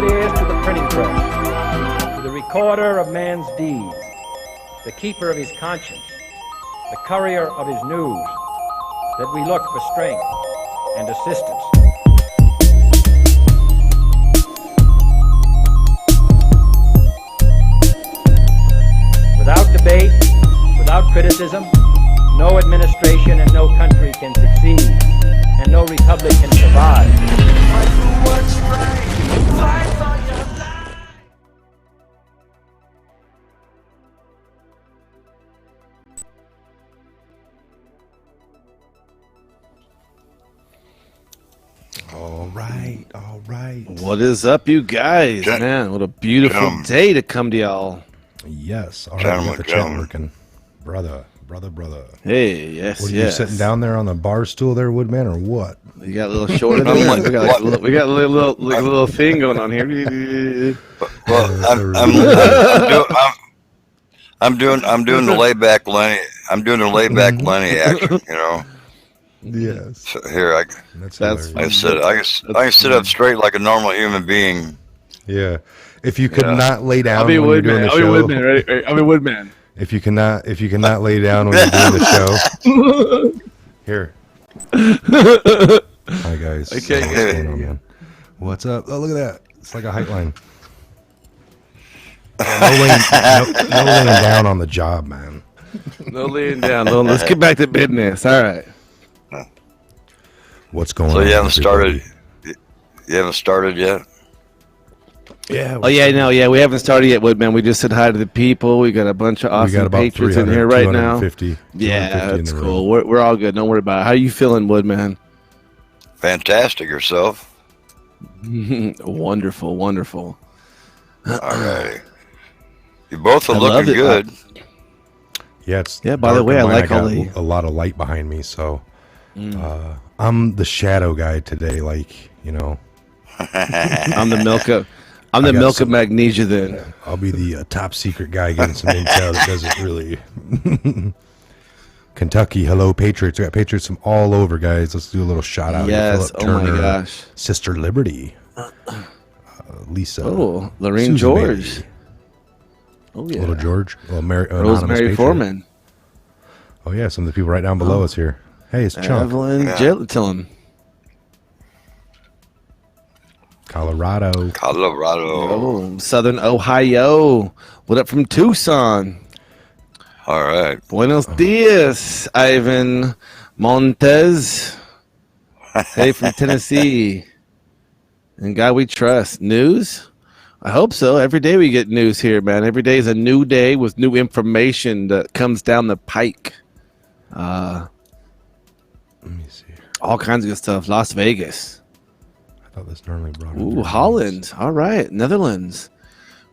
is to the printing press, to the recorder of man's deeds, the keeper of his conscience, the courier of his news, that we look for strength and assistance. Without debate, without criticism, no administration and no country can succeed, and no republic can survive. Fight for what's right. Fight for your life. All right, all right. What is up, you guys? Man, what a beautiful day to come to y'all. Yes, all right, we got the chat working. Brother. Hey, yes, what are you sitting down there on the bar stool there, Woodman, or what? You got a little shorter than that. We got a little thing going on here. Well, I'm doing the layback Lenny. I'm doing the layback Lenny action, you know. Yes. So here I can sit up straight like a normal human being. Yeah. If you could not lay down I'll be when Woodman. you're doing the show. Right? I'll be Woodman. If you cannot lay down when you're doing the show. Here. Hi guys. Okay. What's going on, man? What's up? Oh, look at that. It's like a height line. No laying down on the job, man. No laying down. Let's get back to business. All right. What's going on? So you haven't started. You haven't started yet. Yeah. We haven't started yet, Woodman. We just said hi to the people. We got a bunch of awesome Patriots in here right now. Yeah, that's cool. We're all good. Don't worry about it. How you feeling, Woodman? Fantastic. Yourself? Wonderful. All right. You both are looking good. Yeah, by the way, I like all a lot of light behind me, so I'm the shadow guy today, like, you know. I'm the milk of magnesia then. I'll be the top secret guy getting some intel that doesn't really. Kentucky, hello, Patriots. We got Patriots from all over, guys. Let's do a little shout out. Yes, Phillip Turner, my gosh. Sister Liberty. Lisa. Oh, Lorraine Susan George. Bailey. Oh, yeah. Little George. Well, Rosemary Foreman. Oh, yeah, some of the people right down below us here. Hey, it's Chunk. Evelyn Gentleton. Colorado. Oh, Southern Ohio. What up from Tucson? All right. Buenos dias, Ivan Montez. Hey, from Tennessee. And God we trust. News? I hope so. Every day we get news here, man. Every day is a new day with new information that comes down the pike. Let me see here. All kinds of good stuff. Las Vegas. I thought this normally brought Ooh, Holland. All right. Netherlands.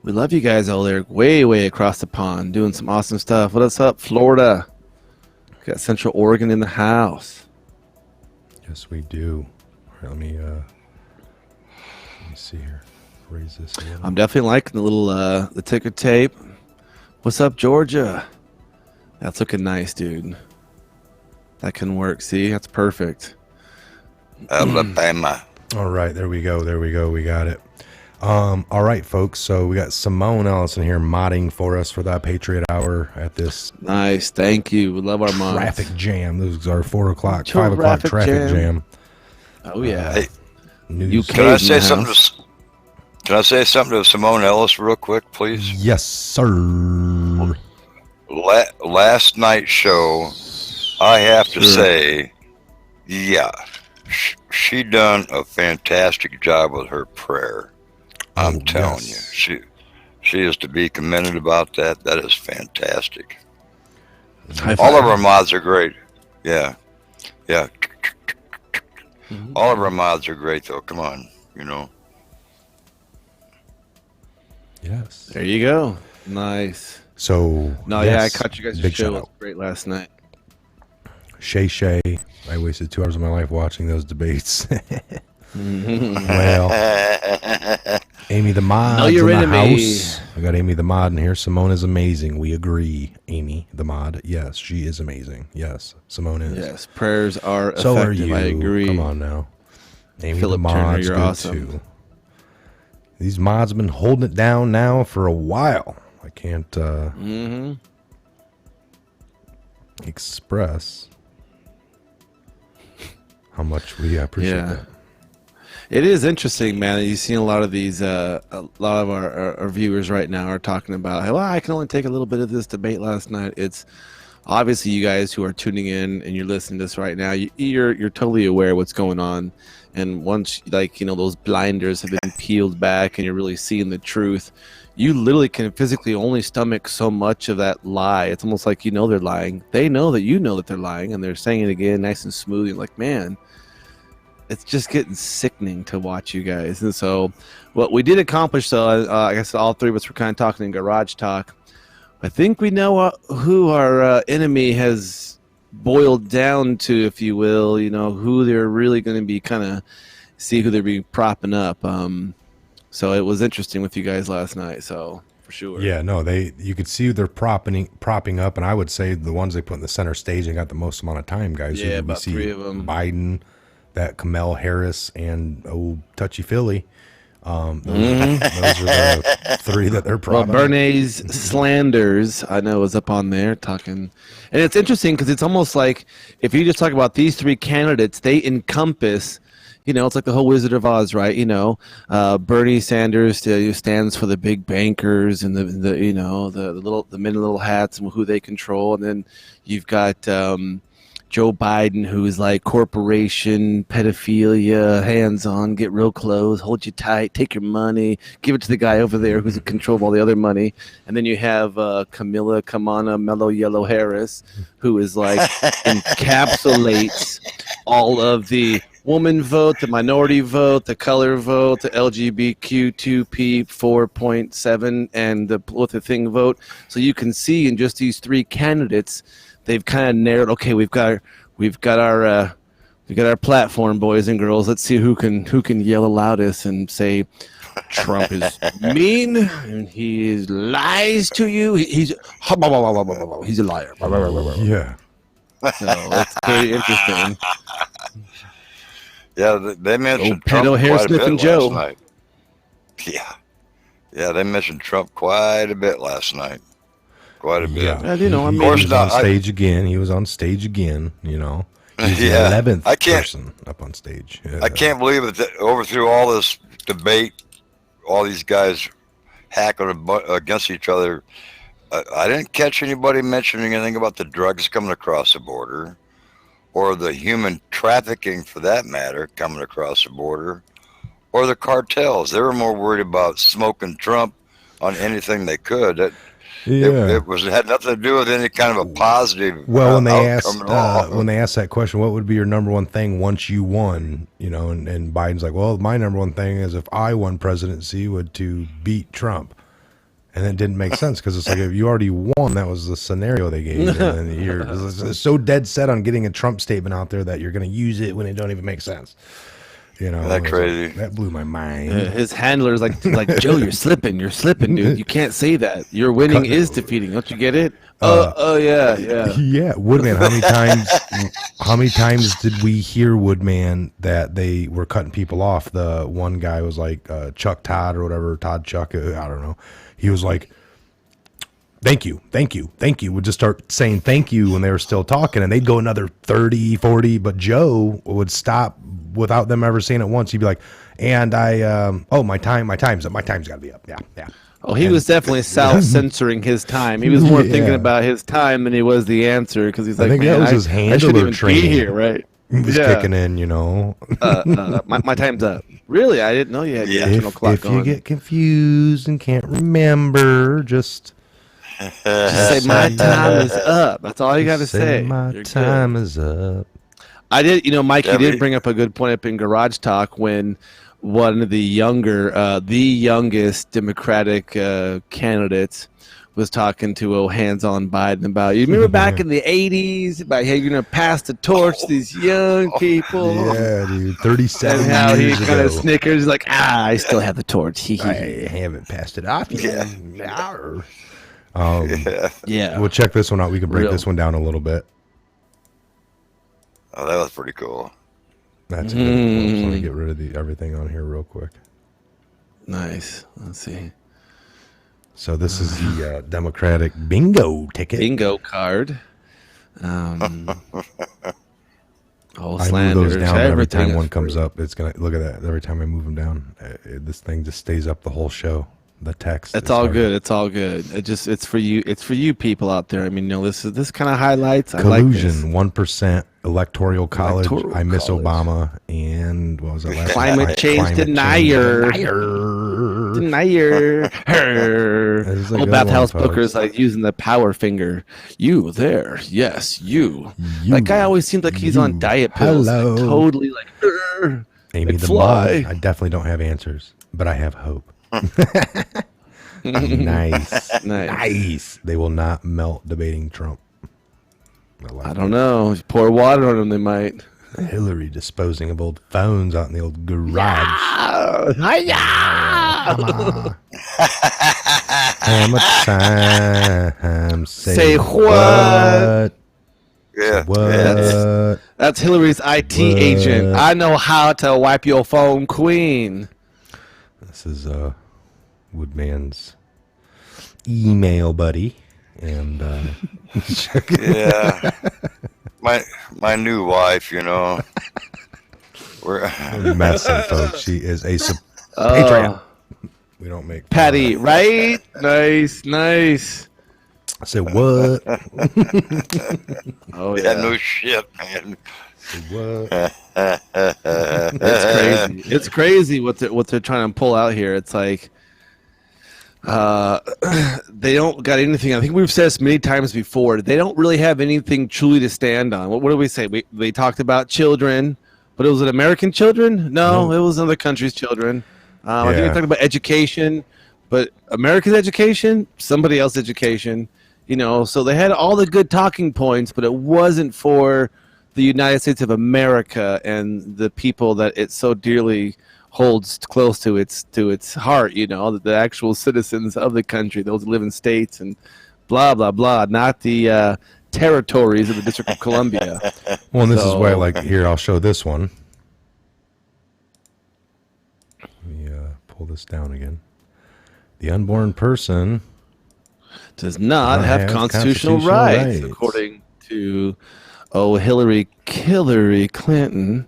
We love you guys all there. Way across the pond. Doing some awesome stuff. What's up, Florida? Got Central Oregon in the house. Yes, we do. All right, let me see here. Raise this a little. I'm definitely liking the little the ticker tape. What's up, Georgia? That's looking nice, dude. That can work. See, that's perfect. Alabama. All right, there we go. We got it. All right, folks. So we got Simone Ellison here modding for us for that Patriot Hour at this. Nice, thank you. We love our mods. Traffic jam. This is our 4 o'clock, 5 o'clock traffic jam. Oh yeah. Hey, news. Can I say something? Can I say something to Simone Ellis real quick, please? Yes, sir. Last night's show, I have to say, yeah, she done a fantastic job with her prayer. I'm telling you, she is to be commended about that. That is fantastic. All of our mods are great. Yeah. All of our mods are great, though. Come on, you know. Yes. There you go. Nice. So. I caught you guys' big show. shout It was out. great last night. Shay. I wasted 2 hours of my life watching those debates. Well, Amy the Mod in the house. I got Amy the Mod in here. Simone is amazing. We agree. Amy the Mod. Yes, she is amazing. Yes, Simone is. Yes, prayers are So effective. are you. I agree. Come on now. Amy Phillip the Turner, Mod's you're good awesome. too. These mods have been holding it down now for a while. I can't express how much we appreciate that. It is interesting, man. You've seen a lot of these, a lot of our viewers right now are talking about, well, I can only take a little bit of this debate last night. It's obviously you guys who are tuning in and you're listening to this right now, you're totally aware of what's going on. And once, like, you know, those blinders have been peeled back and you're really seeing the truth, you literally can physically only stomach so much of that lie. It's almost like, you know, they're lying. They know that you know that they're lying, and they're saying it again nice and smooth. You're like, man, it's just getting sickening to watch you guys. And so what we did accomplish, though, I guess all three of us were kind of talking in Garage Talk. I think we know who our enemy has boiled down to, if you will, you know, who they're really going to be kind of see who they're be propping up. So it was interesting with you guys last night. So for sure. Yeah, no, you could see they're propping up, and I would say the ones they put in the center stage and got the most amount of time, guys. Yeah, about three of them. Biden, that Kamala Harris, and Touchy Philly. Those are the three that they're propping. Well, Bernays Slanders, I know, was up on there talking. And it's interesting because it's almost like if you just talk about these three candidates, they encompass, you know, it's like the whole Wizard of Oz, right? You know, Bernie Sanders stands for the big bankers and the you know, the men in little hats and who they control. And then you've got Joe Biden, who's like corporation, pedophilia, hands-on, get real close, hold you tight, take your money, give it to the guy over there who's in control of all the other money. And then you have Kamala Mellow Yellow Harris, who is like encapsulates all of the woman vote, the minority vote, the color vote, the LGBTQ2P 4.7, and the political thing vote. So you can see in just these three candidates, they've kind of narrowed. Okay, we've got our platform, boys and girls. Let's see who can yell the loudest and say Trump is mean and he lies to you. He's a liar. Yeah. So it's pretty interesting. Yeah, they mentioned Trump pedo hair quite a bit sniffing Joe. last night. Yeah, they mentioned Trump quite a bit last night. Quite a bit. Yeah, you know, he was on stage again. He was on stage again. You know, he's the 11th person up on stage. Yeah. I can't believe it. Through all this debate, all these guys hacking against each other. I didn't catch anybody mentioning anything about the drugs coming across the border, or the human trafficking, for that matter, coming across the border, or the cartels. They were more worried about smoking Trump on anything they could. It had nothing to do with any kind of a positive. Well, when they asked that question, what would be your number one thing once you won? You know, and Biden's like, well, my number one thing is if I won presidency would to beat Trump. And it didn't make sense because it's like if you already won, that was the scenario they gave. And then you're so dead set on getting a Trump statement out there that you're going to use it when it don't even make sense. You know, that crazy. Like, that blew my mind. His handler's like Joe, you're slipping, dude. You can't say that. Your winning is defeating. Don't you get it? Yeah. Woodman, how many times did we hear Woodman that they were cutting people off? The one guy was like Chuck Todd or whatever, Todd Chuck, I don't know. He was like, thank you. Would just start saying thank you when they were still talking, and they'd go another 30, 40, but Joe would stop without them ever saying it once. He'd be like, and my time's up. My time's got to be up. Yeah. Oh, he was definitely self-censoring his time. He was more thinking about his time than he was the answer, because he's like, I think that was his handler I shouldn't even training. be here, right? He was kicking in, you know. My time's up. Really? I didn't know you had the internal clock if going. you get confused and can't remember, just say my time is up. That's all you got to say. My time is up. I did, Mike, you did bring up a good point up in Garage Talk when one of the youngest Democratic candidates was talking to hands-on Biden about, you remember back in the 80s about how you're going to pass the torch to these young people? Yeah, dude, 37 and how years he kind ago. of snickers like, I still have the torch. I haven't passed it off yet. Yeah. We'll check this one out. We can break this one down a little bit. Oh, that was pretty cool. That's a good one. Let me get rid of everything on here real quick. Nice. Let's see. So this is the Democratic bingo ticket. Bingo card. Oh, I move those down, but every time one comes up, it's gonna look at that. Every time I move them down, this thing just stays up the whole show. The text. It's all good. It's all good. It's for you. It's for you people out there. I mean, this kind of highlights. Collusion, 1% electoral college. I miss Obama, and what was that last? Climate change denier. Denier. Little bathhouse bookers like using the power finger. You there? Yes, you. That guy always seems like he's on diet pills. Hello. Like, totally like. Amy the Mud. I definitely don't have answers, but I have hope. Nice. They will not melt debating Trump. I don't know. Pour water on them, they might. Hillary disposing of old phones out in the old garage. Hammer time. Say what? Yeah. What? That's Hillary's IT agent. I know how to wipe your phone, Queen. This is Woodman's email buddy, and yeah, my new wife, we're messing, folks. She is a Patriot. We don't make Patty, right? Nice. I said what? Oh yeah, no shit, man. What? It's crazy. It's crazy what they're trying to pull out here. It's like they don't got anything. I think we've said this many times before. They don't really have anything truly to stand on. What do we say? They talked about children, but it was American children? No, it was other countries' children. I think they talked about education, but America's education, somebody else's education. So they had all the good talking points, but it wasn't for the United States of America and the people that it so dearly holds close to its heart, the actual citizens of the country, those that live in states and blah, blah, blah, not the territories of the District of Columbia. Well, and this is why, here, I'll show this one. Let me pull this down again. The unborn person does not have constitutional rights, according to Hillary Clinton.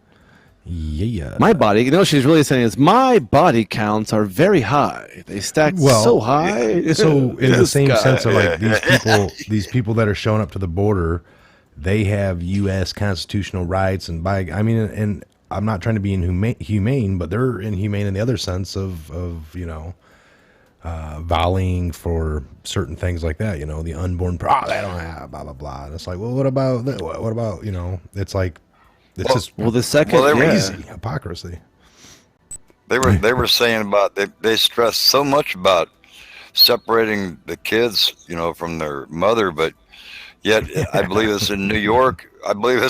Yeah. My body, she's really saying is my body counts are very high. They stack so high. So in the same sense of like these people that are showing up to the border, they have U.S. constitutional rights, and and I'm not trying to be inhumane, but they're inhumane in the other sense of volleying for certain things like that, the unborn, they don't have blah, blah, blah. And it's like, well, what about, it's like, it's the second, crazy hypocrisy. They were saying about, they stressed so much about separating the kids, from their mother, but yet I believe it's in New York. Oh, there's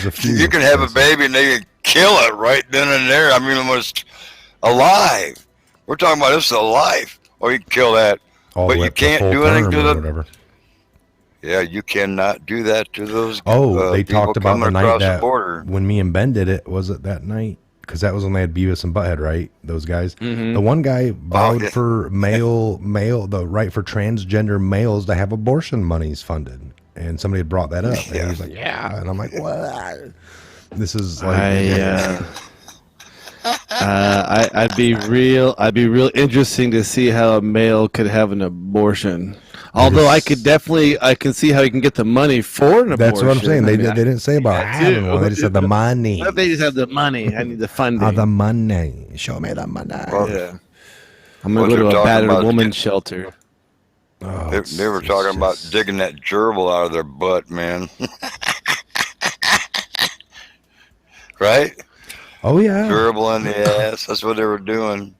a few. You can have a baby and they can kill it right then and there. I mean, almost alive. We're talking about this alive, or you can kill that, but you can't do anything to them. Yeah, you cannot do that to those. They talked about the night that when me and Ben did it. Was it that night? Because that was when they had Beavis and Butthead, right? Those guys. Mm-hmm. The one guy vowed for the right for transgender males to have abortion monies funded, and somebody had brought that up, and he was like, "Yeah," and I'm like, "What?" This is like. I'd be real interesting to see how a male could have an abortion. Although I can see how you can get the money for an abortion. That's what I'm saying. They didn't say about having one. They just said the money. They just have the money. I need the funding. The money. Show me the money. Yeah. I'm going to go to a battered woman's shelter. They were talking about digging that gerbil out of their butt, man. Right? Oh, yeah. Gerbil in the ass. That's what they were doing.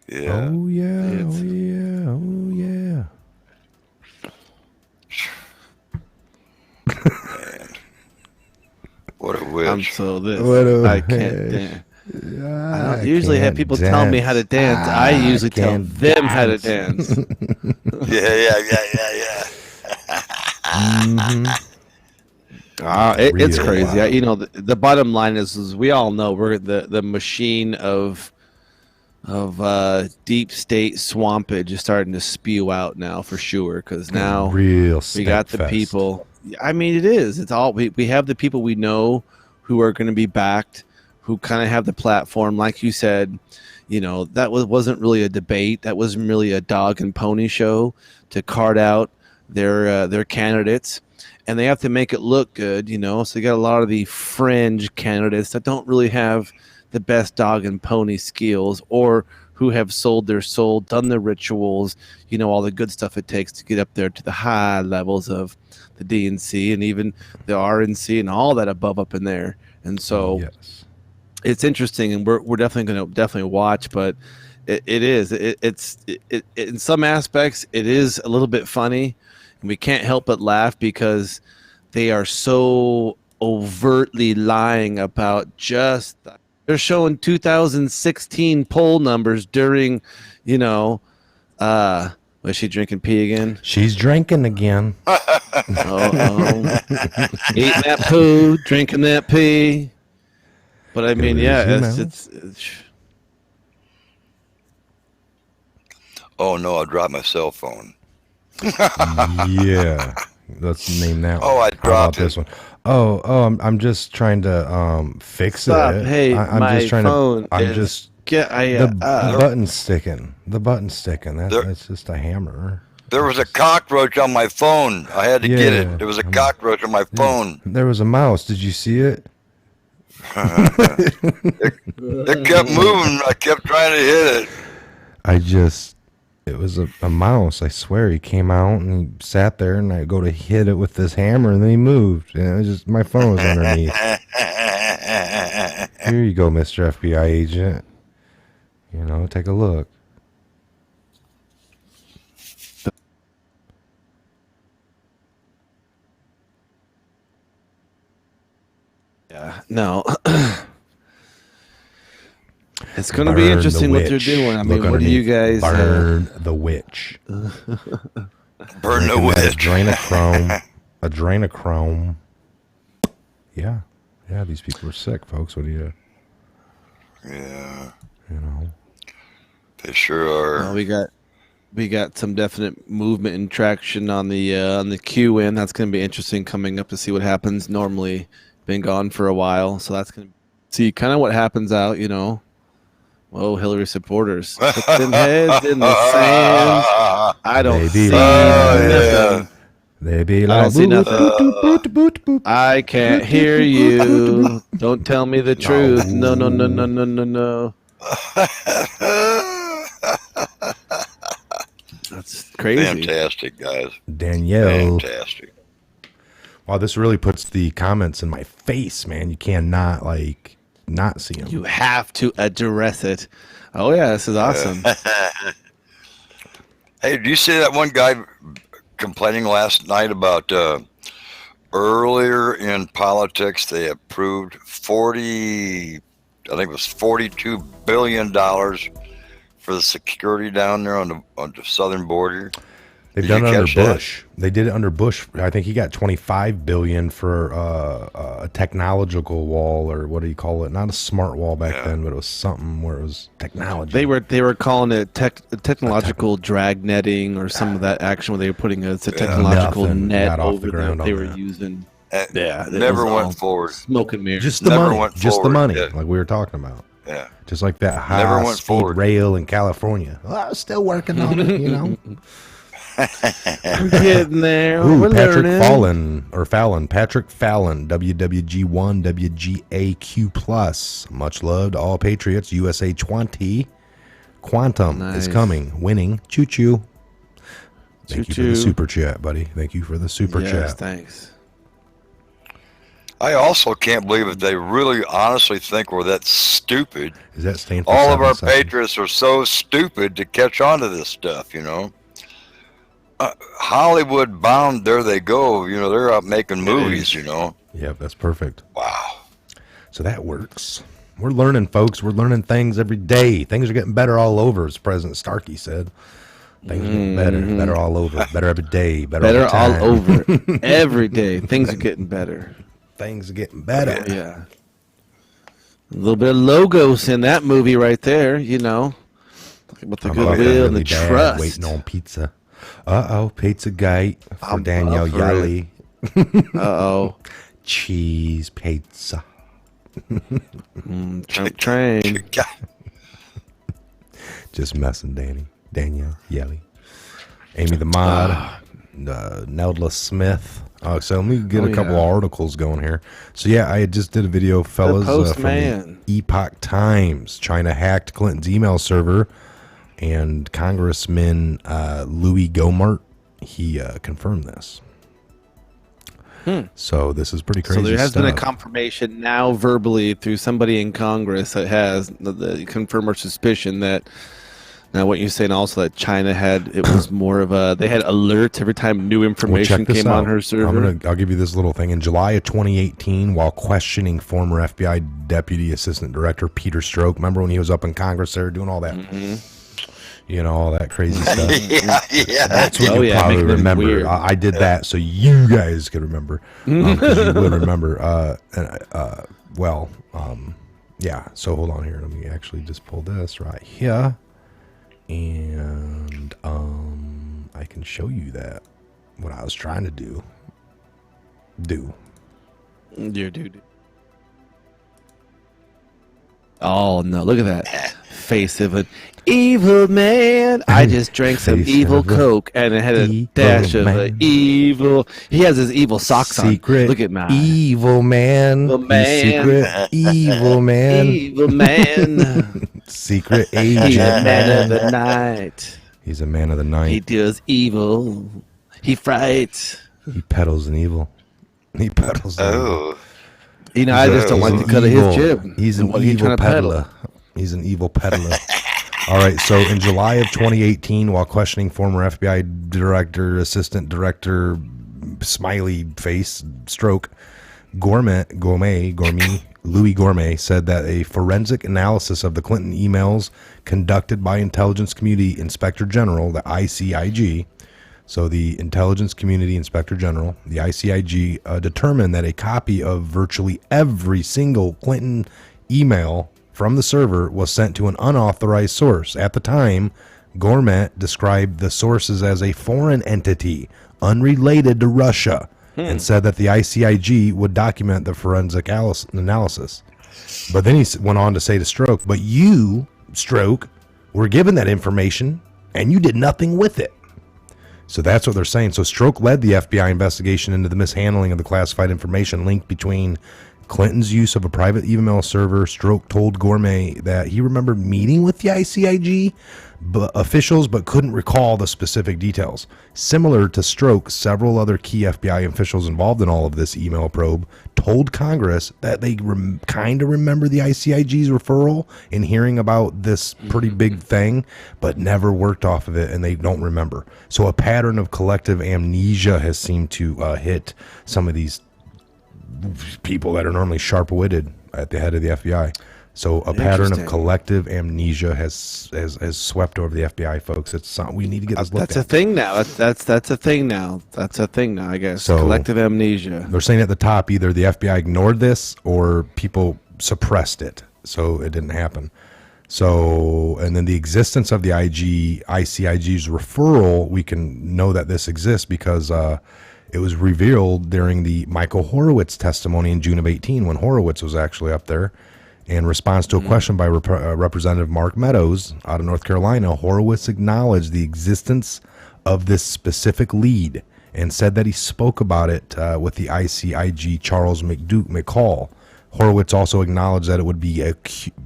Yeah. Oh, yeah. Oh, yeah. Man. What a witch. I'm so I can't dance. I don't usually have people tell me how to dance. I usually tell them how to dance. Yeah. Mm-hmm. It's crazy. The bottom line is we all know we're the machine of deep state swampage is starting to spew out now for sure. Because now real we got the fest. people. I mean, it is. It's all we have the people we know who are going to be backed, who kind of have the platform, like you said. You know, that wasn't really a debate. That wasn't really a dog and pony show to card out their candidates, and they have to make it look good. You know, so you got a lot of the fringe candidates that don't really have the best dog and pony skills, or who have sold their soul, done the rituals, you know, all the good stuff it takes to get up there to the high levels of the DNC and even the RNC and all that above up in there. And so yes. It's interesting, and we're definitely going to watch, but it's in some aspects it is a little bit funny, and we can't help but laugh because they are so overtly lying about just they're showing 2016 poll numbers during, you know, was she drinking pee again? She's drinking again. Eating that poo, drinking that pee. But I mean, yeah, it's Oh no, I dropped my cell phone. Yeah. Let's name that one. Oh, I How about dropped this it. one? I'm just trying to fix Stop. it. Hey, I'm my just trying phone to. I'm is- just the button's sticking. The button's sticking. There- That's just a hammer. There was a cockroach on my phone. I had to get Yeah. it. There was a cockroach on my phone. There was a mouse. Did you see it? It kept moving. I kept trying to hit it. It was a mouse. I swear. He came out and he sat there, and I go to hit it with this hammer, and then he moved. And it was just my phone was underneath. Here you go, Mr. FBI agent. You know, take a look. Yeah, no. It's going to be Burn the interesting what they're witch. doing. I Look mean, what do underneath. you guys... Burn the witch. Burn the Drinking that witch. Adrenochrome. Yeah. Yeah, these people are sick, folks. What do you... Yeah, You know? they sure are. Well, we got some definite movement and traction on the QN. That's going to be interesting coming up to see what happens. Normally been gone for a while, so that's going to see kind of what happens out, you know. Whoa, Hillary supporters. Put them heads in the sand. I don't They see be like- nothing. They be I like... don't see boop, nothing. boop, boop, boop, boop, boop. I can't hear you. Don't tell me the truth. No, no, no, no, no, no, no. That's crazy. Fantastic, guys. Danielle. Fantastic. Wow, this really puts the comments in my face, man. You cannot, like, not see them. You have to address it. Oh, yeah, this is awesome. Hey, do you see that one guy complaining last night about earlier in politics they approved $42 billion for the security down there on the southern border? They've Did done you it under catch that? Bush. They did it under Bush. I think he got $25 billion for a technological wall, or what do you call it? Not a smart wall back then, but it was something where it was technology. They were calling it technological drag netting or some of that action where they were putting a technological Nothing net got off over the ground that they on were that. using. Yeah, it never was all went forward. Smoke and mirrors. Just the Never money. went Just the forward, money, yeah. like we were talking about. Yeah. Just like that Never high went speed forward. rail in California. Well, still working on it, you know. I'm getting there. Ooh, We're Patrick learning. Fallon, Patrick Fallon, WWG1, WGAQ plus. Much loved, all Patriots. USA 20. Quantum is Nice. coming, winning. Choo choo. Thank you for the Choo-choo. super chat, buddy. Thank you for the super Yes, chat. thanks. I also can't believe that they really honestly think we're that stupid. Is that stand for All of 7 our seconds? patriots are so stupid to catch on to this stuff, you know. Hollywood bound, there they go. You know, they're out making movies, you know. Yep, that's perfect. Wow. So that works. We're learning, folks. We're learning things every day. Things are getting better all over, as President Starkey said. Things are getting better all over. Better every day. Better Better all time. over. Every day. Things are getting better. Things are getting better. Yeah. A little bit of logos in that movie right there, you know. With the I'm fucking goodwill and the really bad trust. waiting on pizza. Pizza gate for I'm Danielle up for Yelly. Uh-oh. Cheese pizza. Trump train. Just messing, Danielle Yelly. Amy the Mod. Neldla Smith. So let me get a couple articles going here. So yeah, I just did a video, fellas, from the Epoch Times. China hacked Clinton's email server, and Congressman Louis Gohmert, he confirmed this. So this is pretty crazy. So there has stuff. been a confirmation now verbally through somebody in Congress that has the confirm or suspicion that. Now, what you're saying also that China it was more of they had alerts every time new information came on her server. I'll give you this little thing. In July of 2018, while questioning former FBI Deputy Assistant Director Peter Strzok, remember when he was up in Congress there doing all that, all that crazy stuff? yeah. That's what you probably remember. I did that so you guys could remember. Because you would remember. Yeah, so hold on here. Let me actually just pull this right here. And I can show you that what I was trying to do. Dude. Oh no! Look at that face of an evil man. I just drank some evil Coke, and it had a dash of evil. He has his evil socks on. Look at my evil man. Secret evil man. Evil man. Secret agent. He's a man of the night. He's a man of the night. He does evil. He frights. He peddles an evil. He peddles an evil. I just don't like the cut of his jib. He's an evil peddler. He's an evil peddler. All right, so in July of 2018, while questioning former FBI Director, Assistant Director, Smiley Face, Stroke, Louis Gourmet said that a forensic analysis of the Clinton emails conducted by Intelligence Community Inspector General, the ICIG, so the Intelligence Community Inspector General, the ICIG, determined that a copy of virtually every single Clinton email from the server was sent to an unauthorized source. At the time, Gourmet described the sources as a foreign entity unrelated to Russia and said that the ICIG would document the forensic analysis. But then he went on to say to Stroke, but you, Stroke, were given that information and you did nothing with it. So that's what they're saying. So Stroke led the FBI investigation into the mishandling of the classified information linked between Clinton's use of a private email server. Stroke told Gourmet that he remembered meeting with the ICIG officials but couldn't recall the specific details. Similar to Stroke, several other key FBI officials involved in all of this email probe told Congress that they kind of remember the ICIG's referral and hearing about this pretty big thing, but never worked off of it, and they don't remember. So a pattern of collective amnesia has seemed to hit some of these people that are normally sharp-witted at the head of the FBI. So a pattern of collective amnesia has swept over the FBI, folks. It's we need to get this looked at. That's a thing now. That's a thing now. That's a thing now, I guess. So collective amnesia. They're saying at the top either the FBI ignored this or people suppressed it, so it didn't happen. So, and then the existence of the ICIG's referral, we can know that this exists because it was revealed during the Michael Horowitz testimony in June of 2018 when Horowitz was actually up there. In response to a question by Representative Mark Meadows out of North Carolina, Horowitz acknowledged the existence of this specific lead and said that he spoke about it with the ICIG Charles McCall. Horowitz also acknowledged that it would be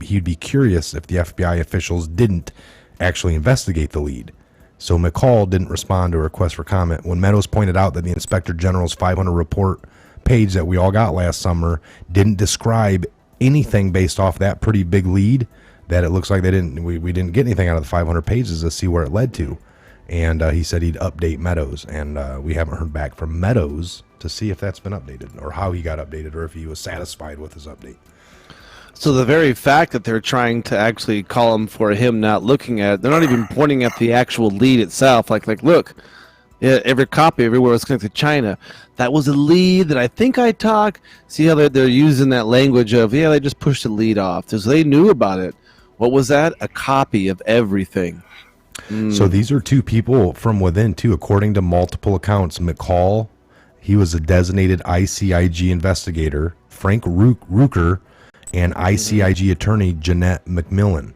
he'd be curious if the FBI officials didn't actually investigate the lead. So McCall didn't respond to a request for comment. When Meadows pointed out that the Inspector General's 500 report page that we all got last summer didn't describe anything based off that pretty big lead, that it looks like we didn't get anything out of the 500 pages to see where it led to. And he said he'd update Meadows, and we haven't heard back from Meadows to see if that's been updated or how he got updated or if he was satisfied with his update. So the very fact that they're trying to actually call him for him not looking at it, they're not even pointing at the actual lead itself. Like look, yeah, every copy everywhere was connected to China. That was a lead that I think I talked. See how they're using that language of, yeah, they just pushed the lead off. So they knew about it. What was that? A copy of everything. So these are two people from within, too, according to multiple accounts. McCall, he was a designated ICIG investigator. Frank Rooker and ICIG attorney Jeanette McMillan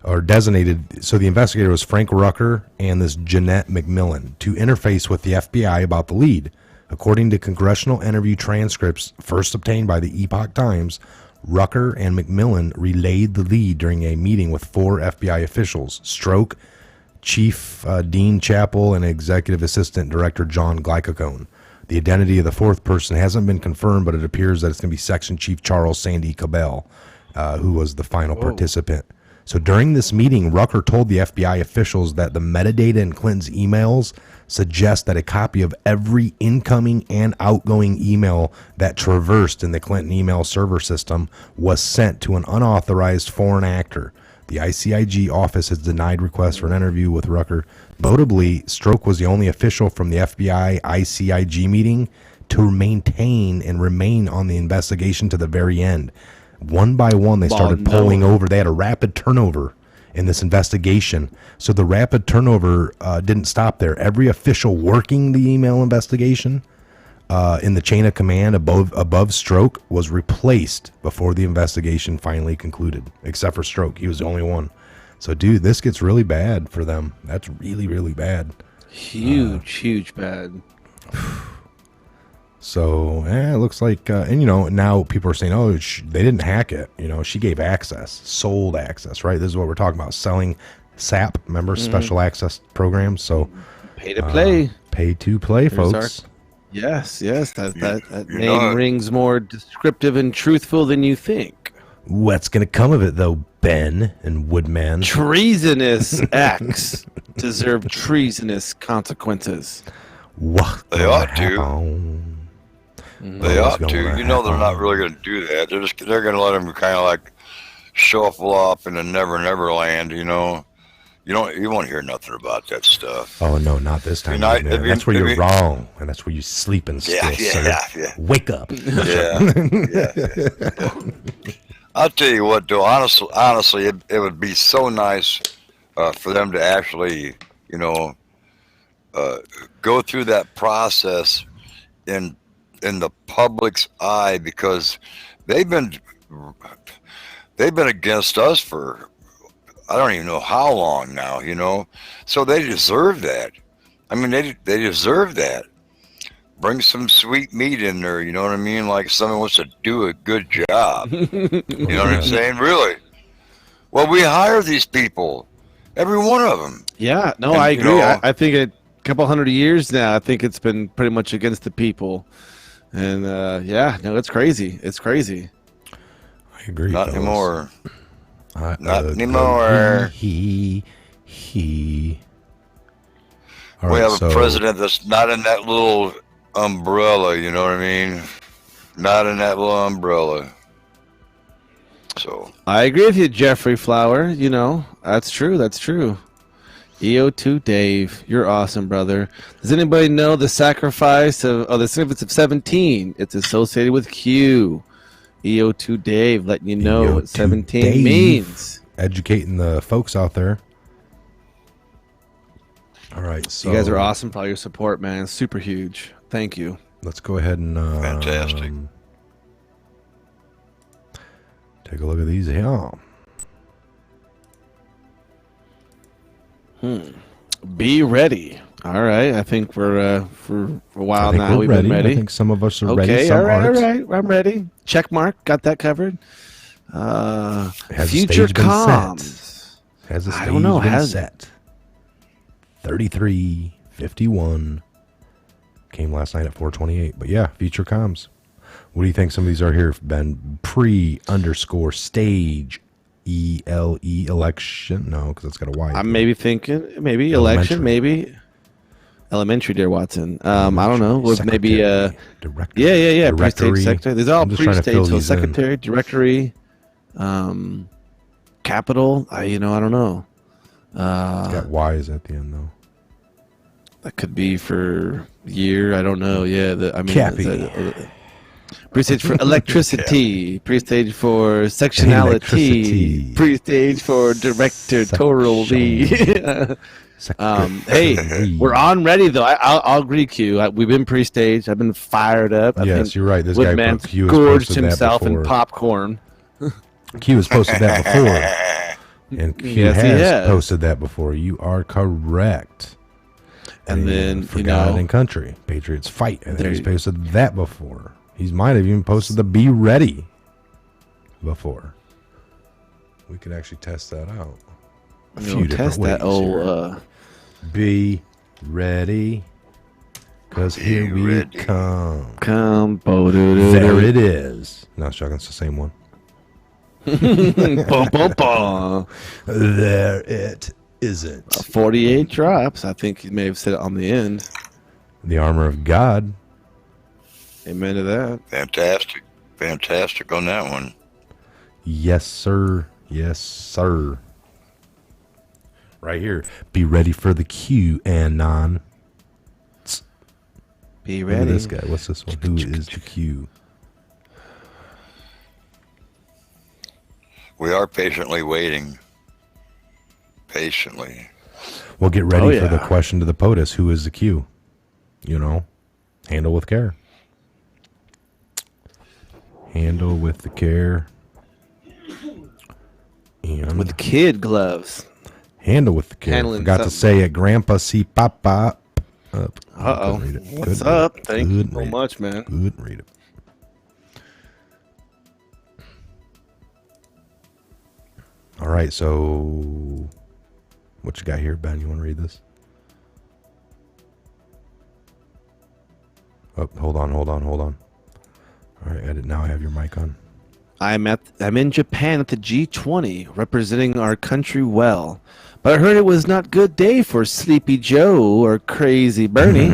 are designated. So the investigator was Frank Rucker and this Jeanette McMillan to interface with the FBI about the lead. According to congressional interview transcripts first obtained by the Epoch Times, Rucker and McMillan relayed the lead during a meeting with 4 FBI officials: Stroke, Chief Dean Chappell, and Executive Assistant Director John Glycacone. The identity of the 4th person hasn't been confirmed, but it appears that it's going to be Section Chief Charles Sandy Cabell, who was the final participant. So during this meeting, Rucker told the FBI officials that the metadata in Clinton's emails suggest that a copy of every incoming and outgoing email that traversed in the Clinton email server system was sent to an unauthorized foreign actor. The ICIG office has denied requests for an interview with Rucker. Notably, Stroke was the only official from the FBI ICIG meeting to maintain and remain on the investigation to the very end. One by one, they started pulling over. They had a rapid turnover in this investigation. So the rapid turnover didn't stop there. Every official working the email investigation in the chain of command above Stroke was replaced before the investigation finally concluded, except for Stroke. He was the only one. So, dude, this gets really bad for them. That's really, really bad. Huge bad. So, it looks like, and, you know, now people are saying, oh, they didn't hack it. You know, she gave access, sold access, right? This is what we're talking about, selling SAP, remember, special access programs. So, pay to play. Pay to play, folks. Yes, that name rings more descriptive and truthful than you think. What's going to come of it, though, Ben and Woodman? Treasonous acts deserve treasonous consequences. What? They ought to. They ought to. You know they're not really going to do that. They're going to let them kind of like shuffle off in the Never Land, you know. You won't hear nothing about that stuff. Oh no, not this time. That's where you're wrong, and that's where you sleeping still. Yeah. Wake up. Yeah. I'll tell you what, though. Honestly, it would be so nice for them to actually, you know, go through that process in the public's eye, because they've been against us for I don't even know how long now, you know. So they deserve that. I mean, they deserve that. Bring some sweet meat in there, you know what I mean? Like someone wants to do a good job. You know what I'm saying? Really. Well, we hire these people, every one of them. Yeah, no, I agree. You know, I think a couple hundred years now, I think it's been pretty much against the people. And it's crazy. It's crazy. I agree. Not anymore. Not anymore. All we have a president that's not in that little umbrella, you know what I mean? Not in that little umbrella. So I agree with you, Jeffrey Flower. You know, that's true. EO2 Dave, you're awesome, brother. Does anybody know the sacrifice of the significance of 17? It's associated with Q. EO2 Dave letting you know what 17 means. Educating the folks out there. All right, so you guys are awesome for all your support, man. Super huge. Thank you. Let's go ahead and fantastic. Take a look at these here. Be ready. All right, I think we're for a while now. We've been ready. I think some of us are ready. Okay, some all right, aren't. all right. I'm ready. Check mark. Got that covered. Has future the stage comms. been set? Has the stage I don't know. been set? 33:51 came last night at 4:28. But yeah, future comms. What do you think some of these are here, Ben? Pre_stage ELE election? No, because it's got a Y. I'm maybe thinking maybe election, maybe elementary, dear Watson. I don't know. With maybe directory. Yeah. Directory. Pre-stage secretary. These are all pre-stage. So secretary, in. Directory, capital. I don't know. It's got Y's at the end though. That could be for year. I don't know. Yeah. Cappy. Pre-stage for electricity. Pre-stage for sectionality. Electricity. Pre-stage for directorial. Hey, we're on ready though. I'll agree, Q. We've been pre-staged. I've been fired up. I Yes, think you're right. This guy Woodman's Q has gorged posted that himself in before. popcorn. Q has posted that before. And Q Yes, he has has. posted that before. You are correct. And then, For you God know, and Country, Patriots Fight. I think there he's you- posted that before. He might have even posted the Be Ready before. We could actually test that out. A few different test ways that old. here. Be ready, because here we ready. come. There There it is. No, Chuck, it's the same one. Bum, bum, bum. There it isn't. 48 drops. I think he may have said it on the end. The armor of God. Amen to that. Fantastic on that one. Yes, sir. Yes, sir. Right here. Be ready for the Q and non. Be Look at ready. this guy. What's this one? Who is the Q? We are patiently waiting. Patiently. Well, get ready Oh, for the yeah. question to the POTUS. Who is the Q? You know, handle with care. Handle with the care. And With kid gloves. handle with the care. Handling Forgot to something. say it. Grandpa see Papa. Uh-oh. Couldn't read it. What's Couldn't read up? it. Thank you Couldn't so read it. much, man. Couldn't read it. All right, so what you got here, Ben? You want to read this? Oh, hold on. All right, edit. Now I have your mic on. I'm in Japan at the G20, representing our country well. But I heard it was not good day for Sleepy Joe or Crazy Bernie.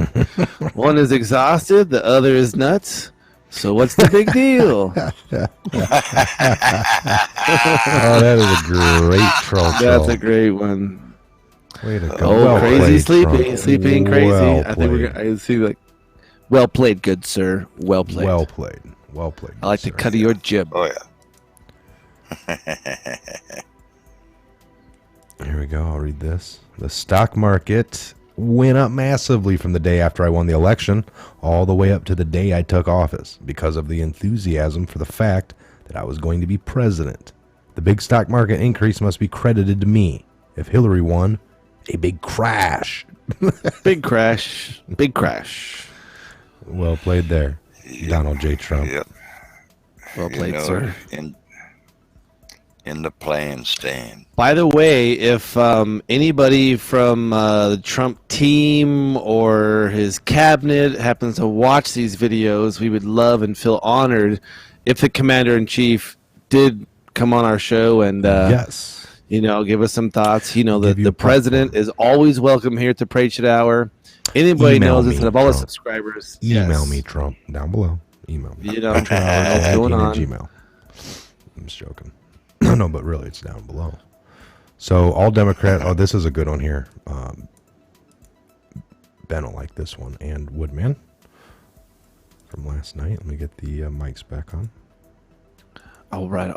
One is exhausted, the other is nuts. So what's the big deal? Oh, that is a great troll. That's a great one. Way to go. Oh, Well crazy played, sleepy, Trump. sleepy and crazy. Well I think we're played. gonna see like, well played, good sir. Well played. Well played. Well played. I like the sir. cut of your jib. Oh yeah. Here we go. I'll read this. The stock market went up massively from the day after I won the election all the way up to the day I took office because of the enthusiasm for the fact that I was going to be president. The big stock market increase must be credited to me. If Hillary won, a big crash. Big crash. Big crash. Well played there, Donald J. Trump. Yep. Well You played, know, sir. In the playing stand. By the way, if anybody from the Trump team or his cabinet happens to watch these videos, we would love and feel honored if the commander-in-chief did come on our show and Yes. you know, give us some thoughts. You know, Give you the president is always welcome here to Patriot Hour. Anybody Email knows this, me, and of all the Trump. subscribers, Email yes. me, Trump, down below. Email me. You know, what's going on. Gmail. I'm just joking. No, but really, it's down below. So all Democrat. Oh, this is a good one here. Ben will like this one. And Woodman from last night. Let me get the mics back on. All right.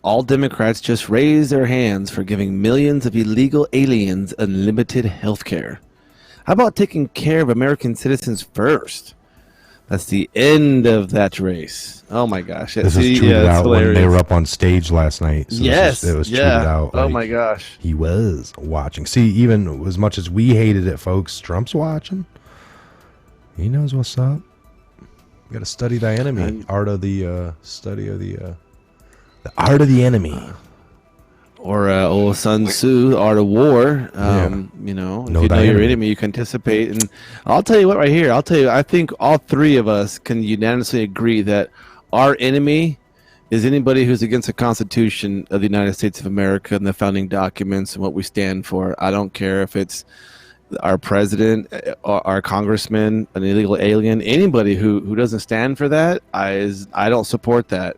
All Democrats just raised their hands for giving millions of illegal aliens unlimited health care. How about taking care of American citizens first? That's the end of that race. Oh my gosh! This is tweeted out when they were up on stage last night. So Yes, it was tweeted yeah. out. Oh like, my gosh! He was watching. See, even as much as we hated it, folks, Trump's watching. He knows what's up. You got to study thy enemy. Art of the study of the art of the enemy. Or old Sun Tzu, Art of War. Yeah. You know, if Know you thy know your enemy. enemy, you can anticipate. And I'll tell you what, right here. I think all three of us can unanimously agree that our enemy is anybody who's against the Constitution of the United States of America and the founding documents and what we stand for. I don't care if it's our president, our congressman, an illegal alien, anybody who doesn't stand for that. I don't support that.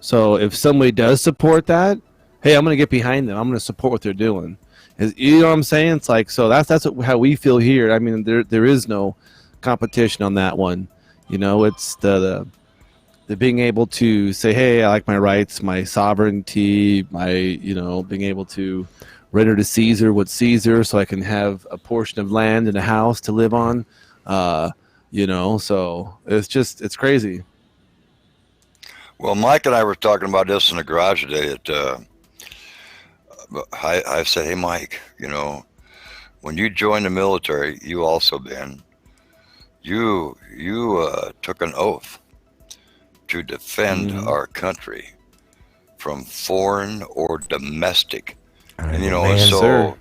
So if somebody does support that, hey, I'm going to get behind them. I'm going to support what they're doing. You know what I'm saying? It's like, so that's how we feel here. I mean, there is no competition on that one. You know, it's the being able to say, hey, I like my rights, my sovereignty, my, you know, being able to render to Caesar what's Caesar, so I can have a portion of land and a house to live on. You know, so it's crazy. Well, Mike and I were talking about this in the garage today. I said, hey, Mike, you know, when you joined the military, you also, Ben, you took an oath to defend our country from foreign or domestic. And, you know, man, so sir.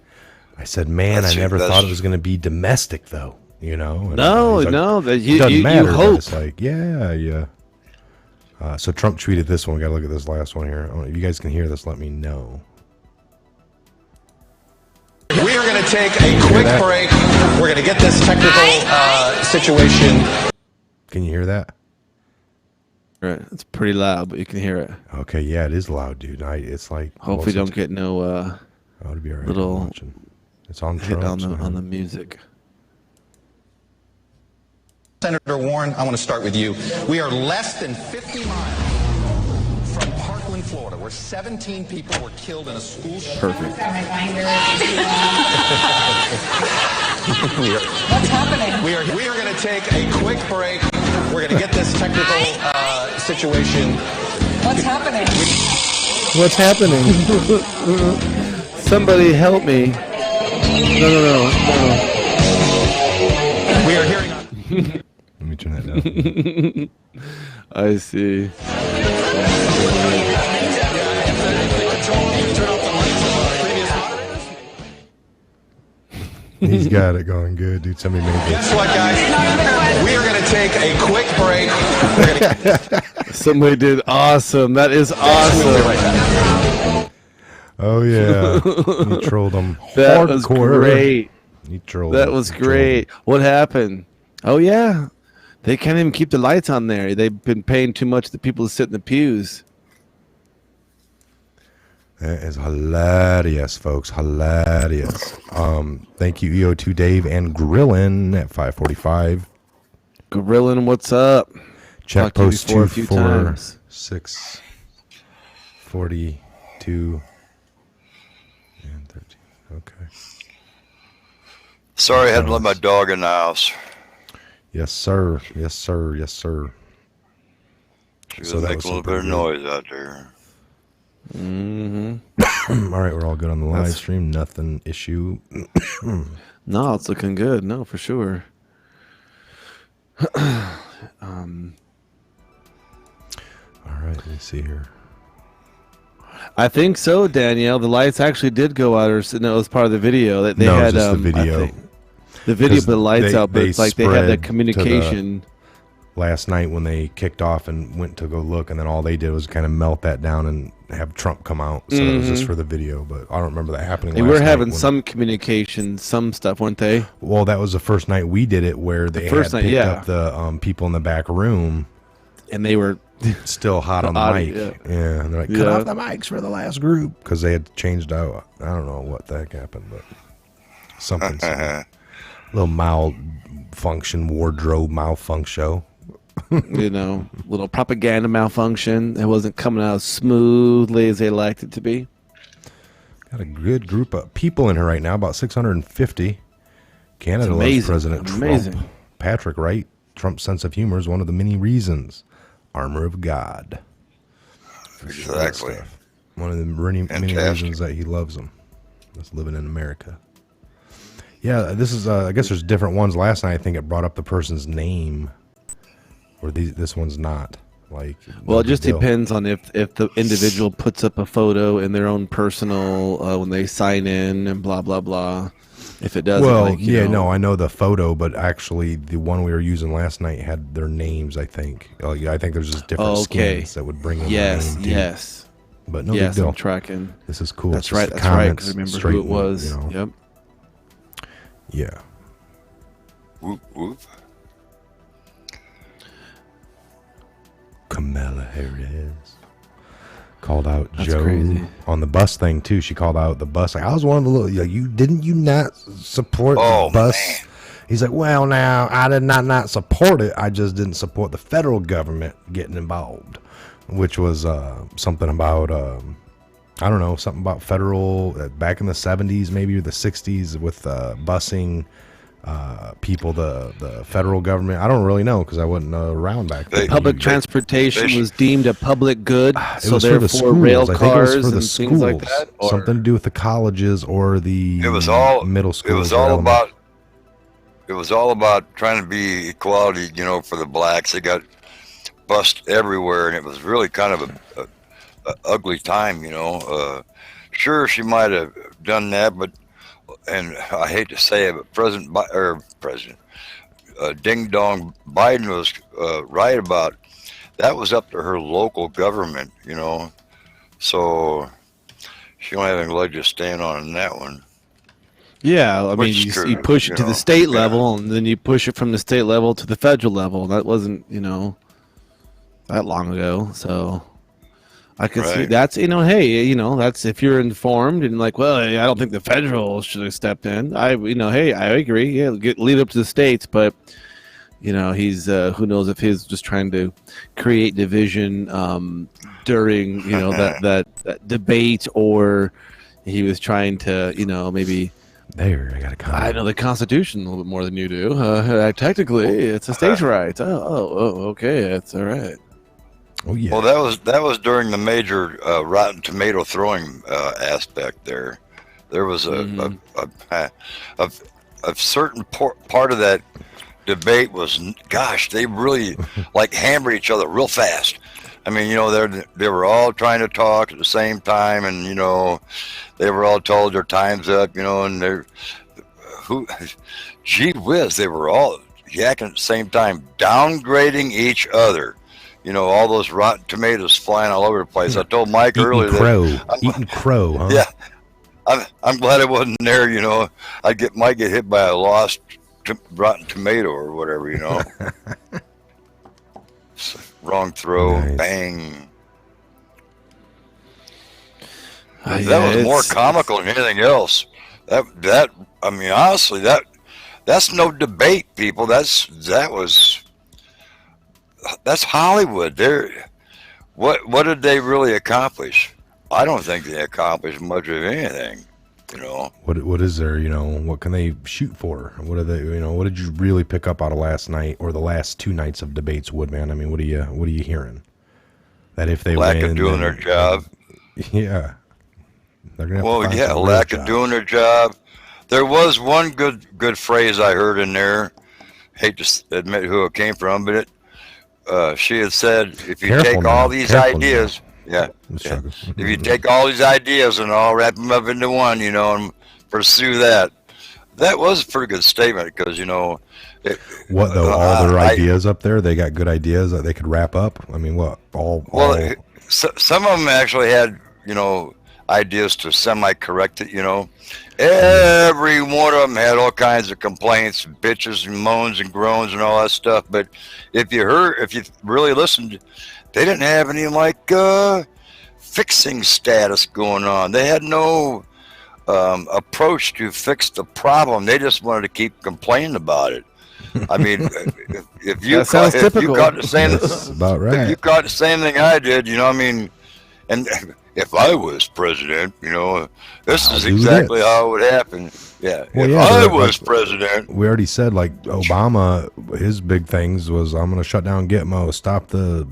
I said, man, I never thought it was going to be domestic, though. You know? And no, that it doesn't matter. You hope. It's like, yeah. So Trump tweeted this one. We got to look at this last one here. If you guys can hear this, let me know. We are going to take a quick break. We're going to get this technical situation. Can you hear that? Right. It's pretty loud, but you can hear it. Okay, yeah, it is loud, dude. It's like hopefully don't get no it'll be all right. little it's on hit Trump, on the music. Senator Warren, I want to start with you. We are less than 50 miles from Parkland, Florida, where 17 people were killed in a school shooting. Perfect. What's happening? We are going to take a quick break. We're going to get this technical situation. What's happening? What's happening? Somebody help me. No. We are hearing. Let me turn that down. I see. He's got it going good, dude. Somebody made this. Guess what, guys? We are going to take a quick break. Somebody did awesome. That is awesome. Oh yeah, he trolled them. That was great. He trolled. That was great. What happened? Oh yeah, they can't even keep the lights on there. They've been paying too much to the people who sit in the pews. That is hilarious, folks. Hilarious. Thank you, EO2 Dave and Grillin at 545. Grillin, what's up? Check Talked post to you before a few times. 642 and 13. Okay. sorry, I had to let my dog in the house. Yes, sir. Yes, sir. Yes, sir. She was making a little bit of noise out there. Mm-hmm. All right, we're all good on the live stream. Nothing issue. No, it's looking good. No, for sure. All right, let me see here. I think so, Danielle. The lights actually did go out, or no, it was part of the video that they had. Just the video. The video put the lights out, but it's like they had the spread communication. Last night when they kicked off and went to go look, and then all they did was kind of melt that down and have Trump come out. So it was just for the video, but I don't remember that happening. They were having some communication, some stuff, weren't they? Well, that was the first night we did it, where they had picked up the people in the back room, and they were still hot on the mic. Yeah, and they're like, cut off the mics for the last group because they had changed out. I don't know what the heck happened, but something. Little malfunction, wardrobe malfunction. You know, little propaganda malfunction. It wasn't coming out as smoothly as they liked it to be. Got a good group of people in here right now, about 650. Canada loves President Trump. Patrick, right? Trump's sense of humor is one of the many reasons. Armor of God. Exactly. One of the many reasons that he loves him. That's living in America. Yeah, this is, I guess there's different ones. Last night, I think it brought up the person's name. Or this one's not. Like, well, it just depends on if the individual puts up a photo in their own personal when they sign in and blah blah blah. If it doesn't, well, I know the photo, but actually the one we were using last night had their names. I think. I think there's just different skins that would bring them. Yes. But no big deal. I'm tracking. This is cool. That's right. That's right. Because remember who it was. You know. Yep. Yeah. Whoop whoop. Kamala Harris called out Joe on the bus thing too. She called out the bus. Like, I was one of the little. You not support the bus? Man. He's like, well, now I did not support it. I just didn't support the federal government getting involved, which was something about I don't know, something about federal back in the 70s maybe or the 60s with busing people, the federal government. I don't really know because I wasn't around back then. Public transportation was deemed a public good, so was for the therefore schools. rail I think cars it was for the and schools. things like that. Or Something to do with the colleges or the middle schools. It was all about trying to be equality, for the blacks. They got bussed everywhere, and it was really kind of a ugly time, Sure, she might have done that, but, and I hate to say it, but Ding Dong Biden was right about that. Was up to her local government, so she don't have any leg to stand on in that one. yeah, I mean, you push it to the state level, and then you push it from the state level to the federal level. That wasn't, that long ago, so I could see that's, hey, that's if you're informed and like, well, I don't think the federal should have stepped in. Hey, I agree. Yeah, leave it up to the states, but he's who knows if he's just trying to create division during that debate, or he was trying to maybe. There, I got a comment. I know the Constitution a little bit more than you do. Technically, it's a states' right. Oh, okay, that's all right. Oh yeah. Well, that was during the major Rotten Tomato throwing aspect. There was a certain part of that debate was, gosh, they really like hammered each other real fast. I mean, they were all trying to talk at the same time, and they were all told their time's up, and gee whiz, they were all yakking at the same time, downgrading each other. All those Rotten Tomatoes flying all over the place. I told Mike earlier eating crow, huh? Yeah, I'm glad I wasn't there. Might get hit by a lost Rotten Tomato or whatever. Wrong throw, nice. Bang. That was more comical than anything else. That I mean, honestly, that's no debate, people. That's Hollywood. What did they really accomplish? I don't think they accomplished much of anything. What is there? What can they shoot for? What are they? What did you really pick up out of last night or the last two nights of debates, Woodman? I mean, what are you hearing? That if they lack win, of doing their job. Yeah. Lack of doing their job. There was one good phrase I heard in there. Hate to admit who it came from, but she had said, if you take all these ideas. Yeah. If you take all these ideas and all wrap them up into one, and pursue that. That was a pretty good statement because, what though? All their ideas up there, they got good ideas that they could wrap up. I mean, what? Some of them actually had, ideas to semi-correct it. Every one of them had all kinds of complaints, bitches and moans and groans and all that stuff. But if you really listened, they didn't have any fixing status going on. They had no approach to fix the problem. They just wanted to keep complaining about it. I mean, if you caught the same thing I did, and if I was president, this is exactly how it would happen. Yeah, if I was president. We already said, Obama, his big things was, I'm going to shut down Gitmo, stop the,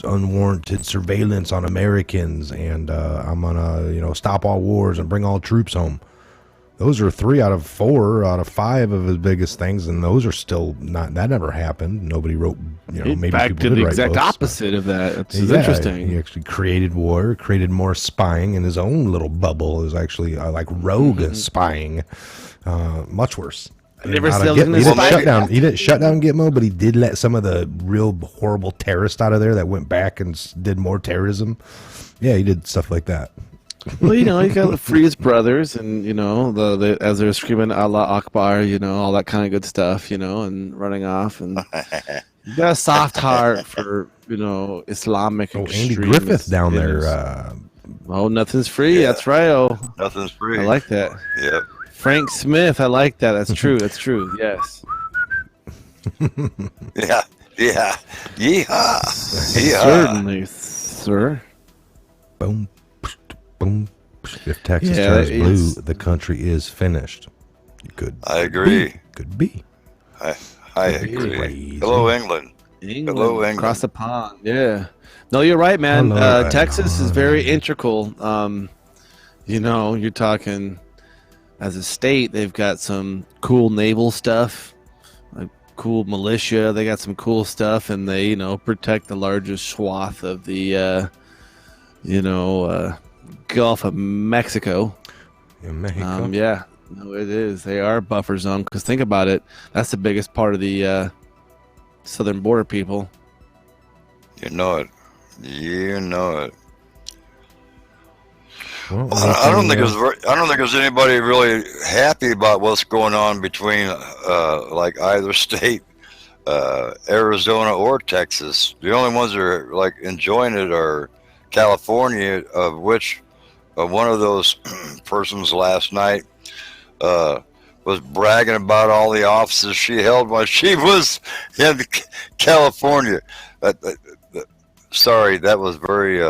unwarranted surveillance on Americans, and I'm going to, stop all wars and bring all troops home. Those are 3 out of 4 out of 5 of his biggest things, and those are still not. That never happened. Nobody wrote. Maybe back people to did the write exact books, opposite of that. It's interesting. He actually created war, created more spying in his own little bubble. It was actually rogue spying, much worse. He didn't shut down Gitmo, but he did let some of the real horrible terrorists out of there that went back and did more terrorism. Yeah, he did stuff like that. Well, he got to free his brothers, and the as they're screaming Allah Akbar, all that kind of good stuff, and running off, and you got a soft heart for Islamic. Andy Griffith down there. Nothing's free. Yeah. That's right. Nothing's free. I like that. Yeah. Frank Smith, I like that. That's true. That's true. Yes. Yeah. Yeehaw. Certainly, sir. Boom, boom. If Texas Yeah, turns blue, it's- the country is finished. I agree. Could be. I agree. Crazy. Hello, England. England, England. across the pond. Yeah. No, you're right, man. Hello, Texas is England. very integral. You're talking as a state, they've got some cool naval stuff, like cool militia. They got some cool stuff, and they, protect the largest swath of the, Gulf of Mexico. In Mexico. Yeah. No, it is. They are buffer zone. Because think about it, that's the biggest part of the southern border people. You know it. Well, I don't think there's anybody really happy about what's going on between like either state, Arizona or Texas. The only ones that are like enjoying it are California, of which one of those persons last night was bragging about all the offices she held while she was in California. Sorry, that was very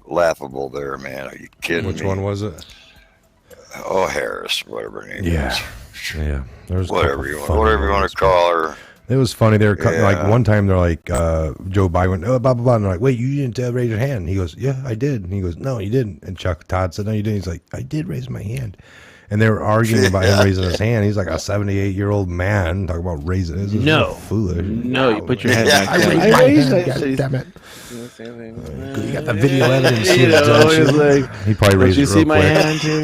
laughable there, man. Are you kidding me? Which one was it? Oh, Harris, whatever her name Yeah. is. Yeah. There's a Whatever couple you funny want to ones. call her. It was funny. They were like Yeah. one time they're like Joe Biden went, oh, blah blah blah, and they're like, wait, you didn't raise your hand. He goes, yeah, I did. And he goes, no, you didn't. And Chuck Todd said, no, you didn't. He's like, I did raise my hand. And they were arguing about him raising his hand. He's like a 78-year-old man talking about raising his. No. Foolish. No, you put your hand Yeah. back I down. raised my hand. God damn it. You got the video evidence. You know, it's like, He probably did raised you it see real my quick. hand too?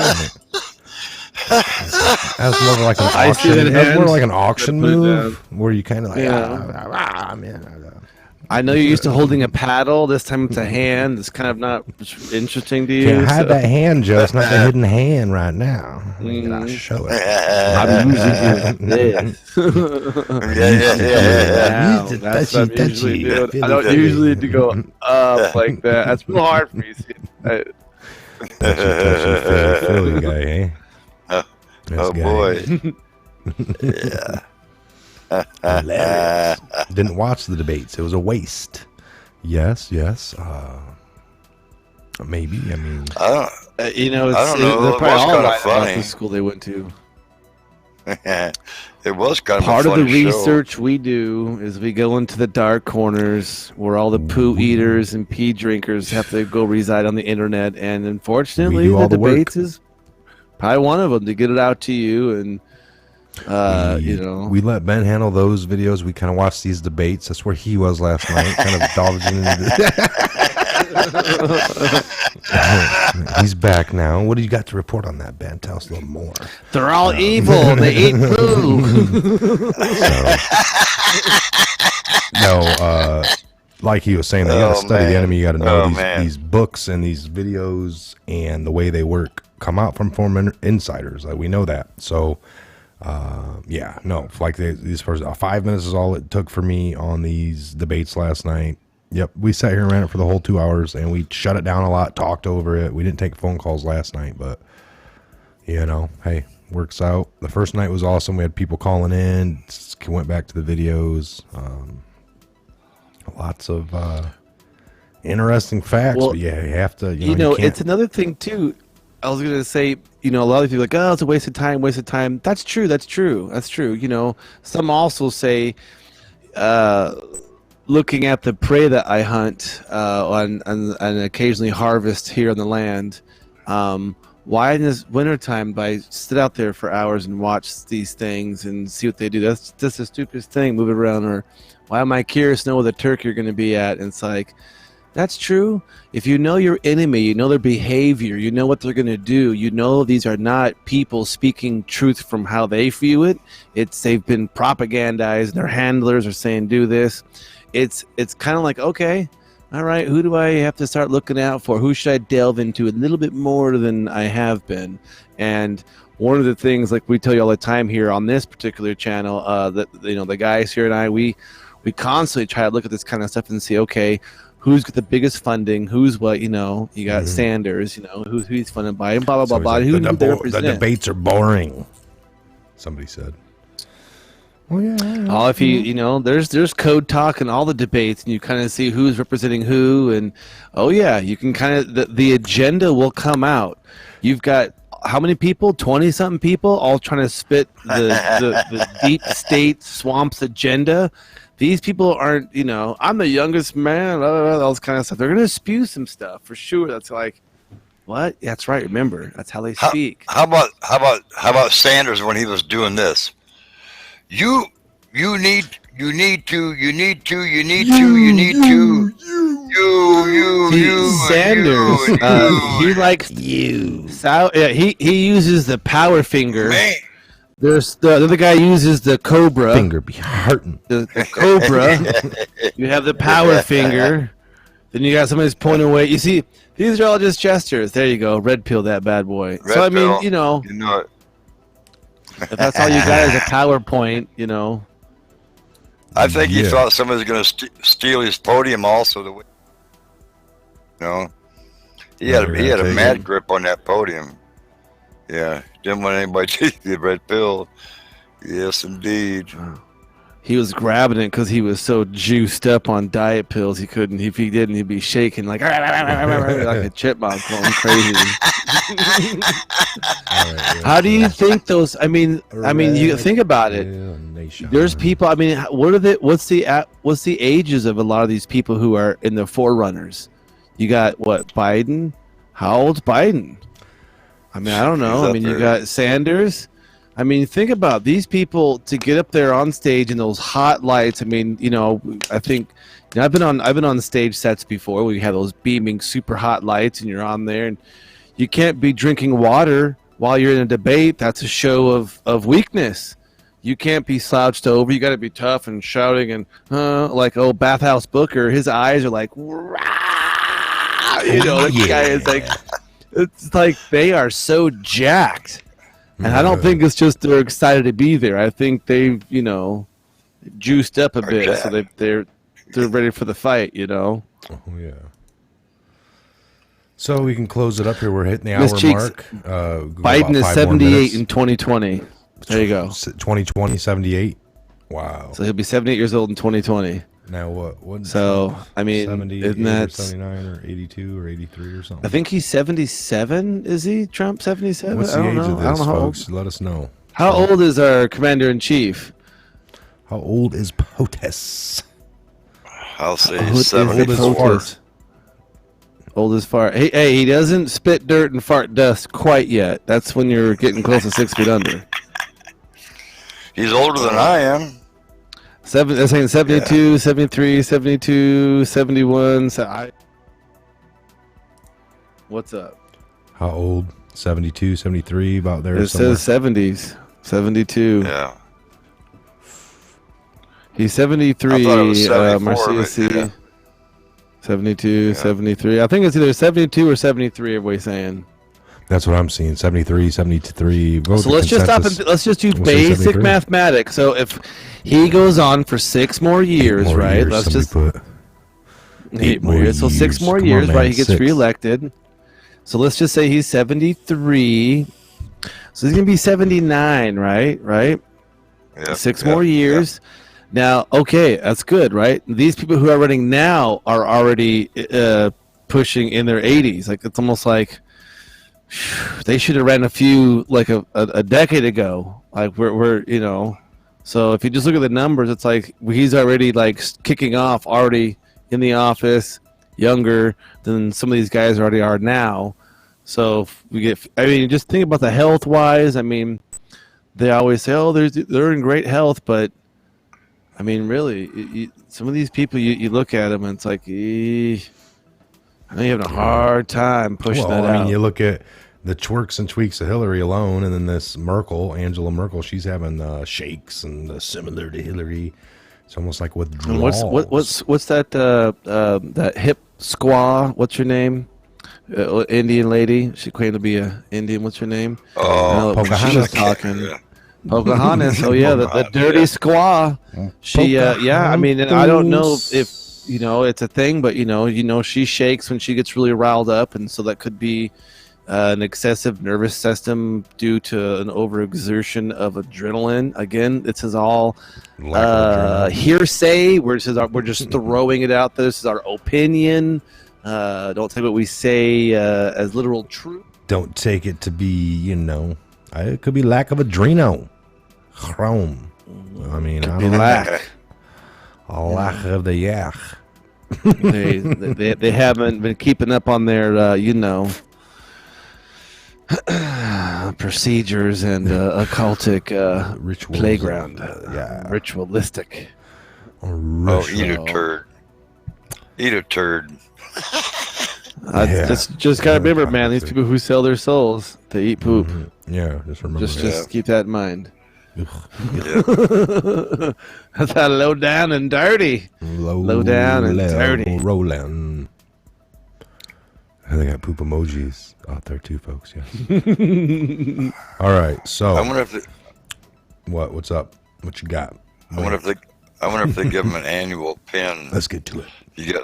That's more like an I see auction. that That's more hand. like an auction Put it move where you kind of like, Yeah. man. I know you're used to holding a paddle. This time it's a hand. It's kind of not interesting to you. Can't hide so- that hand, Joe. It's not the hidden hand right now. You gotta show it. I'm using this. Yeah. Wow, that's what I'm usually doing. I don't usually do go up like that. That's real hard for me. See, Touchy, Philly guy, eh? This Oh guy. boy. Yeah. Hilarious. Didn't watch the debates. It was a waste. Yes. Maybe. I mean, it's, I don't know. they're It probably was all kinda right about funny. the school they went to. It was kind of Part a of the funny show. research we do is we go into the dark corners where all the poo eaters and pee drinkers have to go reside on the internet, and unfortunately, We do all the the work. debates is probably one of them to get it out to you. And we let Ben handle those videos. We kind of watched these debates. That's where he was last night, kind of dodging into He's back now. What do you got to report on that, Ben? Tell us a little more. they're all evil. They eat poo. Like he was saying, you got to study the man. enemy. You got to know Oh, man. these books and these videos and the way they work come out from former insiders. Like we know that. So, like these first 5 minutes is all it took for me on these debates last night. Yep, we sat here and ran it for the whole 2 hours, and we shut it down a lot, talked over it. We didn't take phone calls last night, but hey, works out. The first night was awesome. We had people calling in. Went back to the videos. Lots of interesting facts. Well, but yeah, you have to. You can't- It's another thing too. I was gonna say, a lot of people are like, oh, it's a waste of time. That's true. Some also say, looking at the prey that I hunt and occasionally harvest here on the land, why in this wintertime do I sit out there for hours and watch these things and see what they do? That's just the stupidest thing, move it around. Or why am I curious to know where the turkey you're going to be at? And it's like, that's true. If you know your enemy, you know their behavior, you know what they're going to do, you know these are not people speaking truth from how they view it. They've been propagandized, their handlers are saying do this. It's kind of like, okay, all right, who do I have to start looking out for? Who should I delve into a little bit more than I have been? And one of the things, like we tell you all the time here on this particular channel, that the guys here and I, we constantly try to look at this kind of stuff and see, okay, who's got the biggest funding? Who's what? You got Sanders. Who he's funded by, and blah blah blah So blah. he's Who like, do they the represent? debates are boring. Somebody said. Well, yeah. Oh, if you know, there's code talk in all the debates, and you kind of see who's representing who, and you can kind of the agenda will come out. You've got how many people? 20-something people, all trying to spit the deep state swamps agenda. These people aren't, I'm the youngest man, all those kind of stuff. They're gonna spew some stuff for sure. That's like, what? That's right. Remember, that's how they speak. How about Sanders when he was doing this? You need to. Sanders, he likes you. So, yeah, he uses the power finger. Man. There's the other guy uses the cobra. Finger be hurting. The cobra. You have the power finger. Then you got somebody's pointing away. You see, these are all just gestures. There you go. Red pill that bad boy. Red so I mean, pill. You know it. If that's all you got is a PowerPoint, I think he thought somebody was going to steal his podium also. He had a mad grip on that podium. Yeah, didn't want anybody to take the red pill. Yes, indeed. He was grabbing it because he was so juiced up on diet pills he couldn't. If he didn't, he'd be shaking like a chipmunk going crazy. How do you think those? I mean, you think about it. There's people. I mean, what's the ages of a lot of these people who are in the forerunners? You got what? Biden? How old's Biden? I mean, I don't know. I mean, you got Sanders. I mean, think about these people to get up there on stage in those hot lights. I mean, I think I've been on stage sets before where you have those beaming super hot lights and you're on there and you can't be drinking water while you're in a debate. That's a show of weakness. You can't be slouched over. You got to be tough and shouting and like old Bathhouse Booker. His eyes are like, rah! The guy is like, it's like they are so jacked. And I don't think it's just they're excited to be there. I think they've, juiced up a bit, so they're ready for the fight. Oh yeah. So we can close it up here. We're hitting the hour mark. Biden is 78 in 2020. There you go. 2020, 78. Wow. So he'll be 78 years old in 2020. Now what? So I mean, 79 or 82 or 83 or something. I think he's 77. Is he Trump 77? What's the age of this, folks? Let us know. How old is our commander in chief? How old is POTUS? I'll say 70. Old as fart. Hey, he doesn't spit dirt and fart dust quite yet. That's when you're getting close to 6 feet under. He's older than I am. They're saying 72, 73, 72, 71. What's up? How old? 72, 73, about there. It says 70s. 72. Yeah. He's 73. Marcia C. Yeah. 72, 73. I think it's either 72 or 73, everybody's saying. That's what I'm seeing. 73, 73. So let's just stop and let's just do basic mathematics. So if he goes on for 6 more years, right? Let's just put 8 more years. So 6 more years, right? He gets reelected. So let's just say he's 73. So he's gonna be 79, right? Right? Yep, 6 more years. Yep. Now, okay, that's good, right? These people who are running now are already pushing in their 80s. Like it's almost like they should have ran a few like a decade ago. Like we're So if you just look at the numbers, it's like he's already like kicking off, already in the office, younger than some of these guys already are now. So if we get, I mean, just think about the health wise. I mean, they always say, oh, they're in great health, but I mean, really, some of these people, you look at them and it's like, I know you're having a hard time pushing that out. I mean, you look at the twerks and tweaks of Hillary alone, and then this Angela Merkel, she's having shakes and similar to Hillary. It's almost like withdrawals. What's that that hip squaw? What's her name? Indian lady. She claimed to be a Indian. What's her name? Oh, Pocahontas. Talking. Pocahontas. Oh yeah, the dirty squaw. She I mean, and I don't know if it's a thing, but she shakes when she gets really riled up, and so that could be an excessive nervous system due to an overexertion of adrenaline. Again, this is all hearsay. We're just throwing it out there. This is our opinion. Don't take what we say as literal truth. Don't take it to be, it could be lack of adreno. Chrome. I mean, I don't know. A lack of the yak. They haven't been keeping up on their, procedures and occultic Rituals playground. Ritualistic. Oh, eat a turd. Eat a turd. Just gotta remember, man. These people who sell their souls, they eat poop. Mm-hmm. Yeah, just remember. Just keep that in mind. That's how low down and dirty. Low down and dirty. Rolling. And they got poop emojis out there too, folks. Yes. All right. So I wonder if what's up? What you got? I wonder if they give them an annual pin. Let's get to it. You get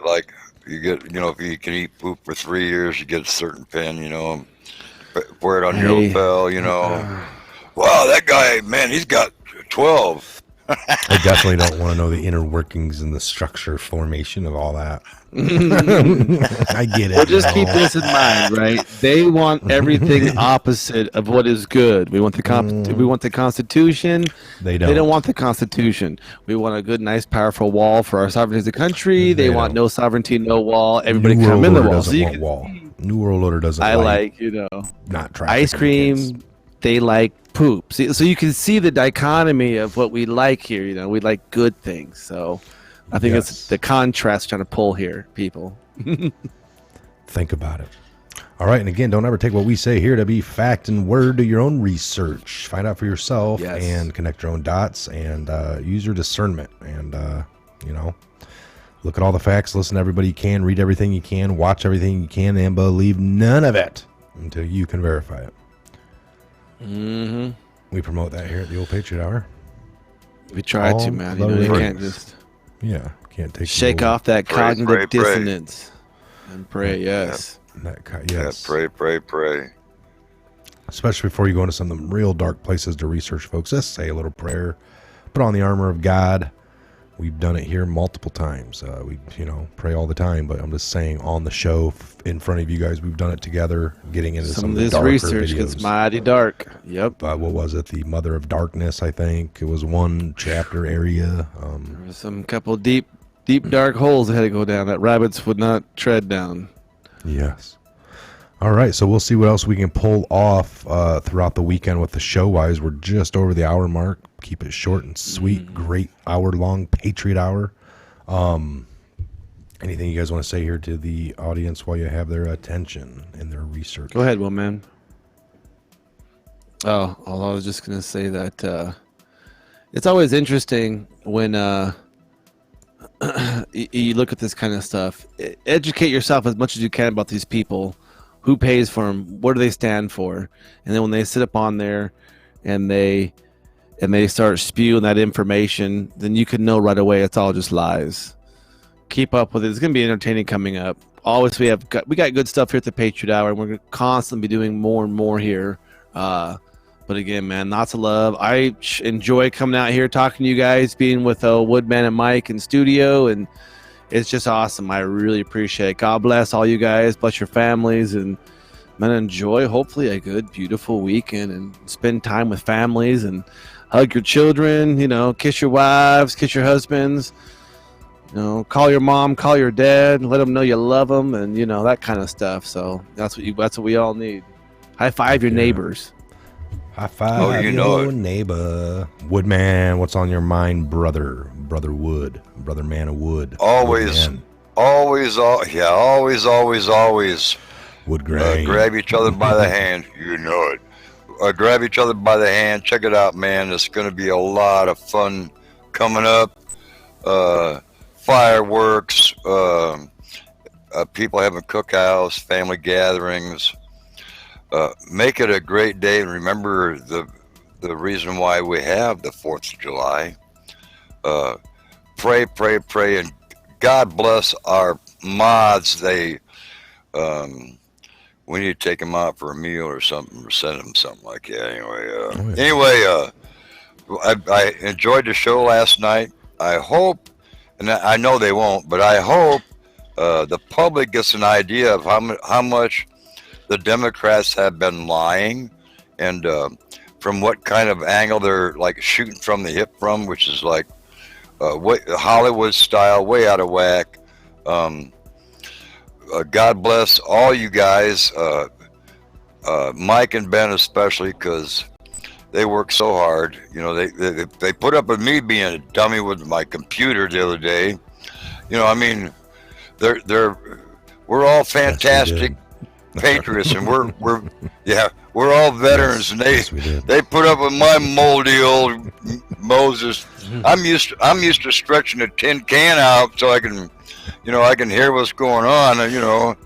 if you can eat poop for 3 years, you get a certain pin. Wear it on your lapel. Wow, that guy, man, he's got 12. I definitely don't want to know the inner workings and the structure formation of all that. I get it. Well, just keep this in mind, right? They want everything opposite of what is good. We want the Constitution. They don't want the Constitution. We want a good, nice, powerful wall for our sovereignty as a country. They want no sovereignty, no wall. Everybody come in the wall. So want wall. New World Order doesn't. Not ice cream. They like poop. See, so you can see the dichotomy of what we like here. We like good things. So I think it's the contrast trying to pull here, people. Think about it. All right. And again, don't ever take what we say here to be fact and word. Do your own research. Find out for yourself and connect your own dots and use your discernment. And, look at all the facts. Listen to everybody you can. Read everything you can. Watch everything you can. And believe none of it until you can verify it. Mm-hmm. We promote that here at the Old Patriot Hour. We try to, man. You can't just can't take shake off that cognitive dissonance and pray. Yes, pray. Especially before you go into some of them real dark places to research, folks. Just say a little prayer, put on the armor of God. We've done it here multiple times. We pray all the time, but I'm just saying on the show in front of you guys, we've done it together, getting into some of the this darker research videos. Gets mighty dark. Yep. What was it? The Mother of Darkness, I think. It was one chapter area. There was some couple deep dark holes that had to go down that rabbits would not tread down. Yes. All right, so we'll see what else we can pull off throughout the weekend with the show-wise. We're just over the hour mark. Keep it short and sweet. Great hour-long Patriot Hour. Anything you guys want to say here to the audience while you have their attention and their research? Go ahead, Will, man. Oh, I was just going to say that it's always interesting when you look at this kind of stuff. Educate yourself as much as you can about these people. Who pays for them? What do they stand for? And then when they sit up on there and they start spewing that information, then you can know right away it's all just lies. Keep up with it. It's going to be entertaining coming up. Always we got good stuff here at the Patriot Hour, and we're going to constantly be doing more and more here. But again, man, lots of love. I enjoy coming out here, talking to you guys, being with Woodman and Mike in studio, and it's just awesome. I really appreciate it. God bless all you guys. Bless your families. And, man, enjoy, hopefully, a good, beautiful weekend and spend time with families and hug your children, kiss your wives, kiss your husbands, call your mom, call your dad, let them know you love them and, that kind of stuff. So that's what we all need. High five your neighbors. High five your neighbor. Woodman, what's on your mind, brother? Brother Wood. Brother man of wood. Always. Wood grain. Grab each other by the hand. You know it. Grab each other by the hand. Check it out, man. It's going to be a lot of fun coming up. Fireworks. People having cookouts, family gatherings. Make it a great day, and remember the reason why we have the 4th of July. Pray, and God bless our mods. They, when we need to take him out for a meal or something, or send him something like that. Anyway, I enjoyed the show last night. I hope, and I know they won't, but I hope the public gets an idea of how much the Democrats have been lying, and from what kind of angle they're like shooting from the hip from, which is like Hollywood style, way out of whack. God bless all you guys, Mike and Ben especially, because they work so hard. You know, they put up with me being a dummy with my computer the other day. You know, I mean, we're all fantastic patriots, and we're all veterans, and they put up with my moldy old Moses. I'm used to stretching a tin can out so I can hear what's going on, and